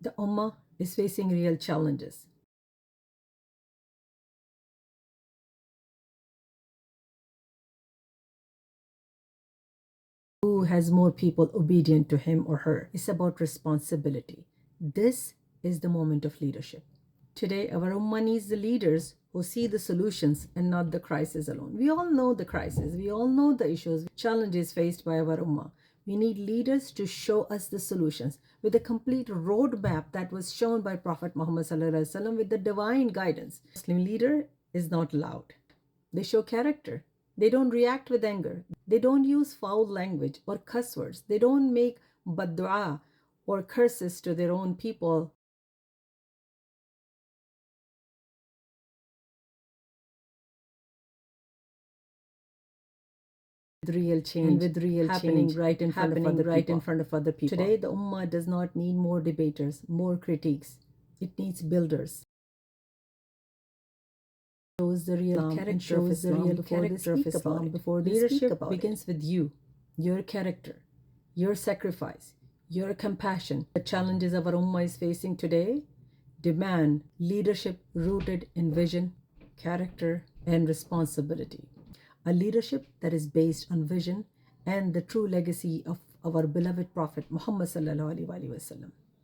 The Ummah is facing real challenges. Who has more people obedient to him or her? It's about responsibility. This is the moment of leadership. Today, our Ummah needs the leaders who see the solutions and not the crisis alone. We all know the crisis. We all know the issues, challenges faced by our Ummah. We need leaders to show us the solutions with a complete roadmap that was shown by Prophet Muhammad ﷺ with the divine guidance. Muslim leader is not loud. They show character. They don't react with anger. They don't use foul language or cuss words. They don't make bad-dua or curses to their own people. Real change, and with real happening change right in front of other people. Today, the Ummah does not need more debaters, more critiques. It needs builders. Shows the real character of Islam before they leadership speak about begins with you, your character, your sacrifice, your compassion. The challenges our Ummah is facing today demand leadership rooted in vision, character, and responsibility. A leadership that is based on vision and the true legacy of our beloved Prophet Muhammad sallallahu alaihi wasallam.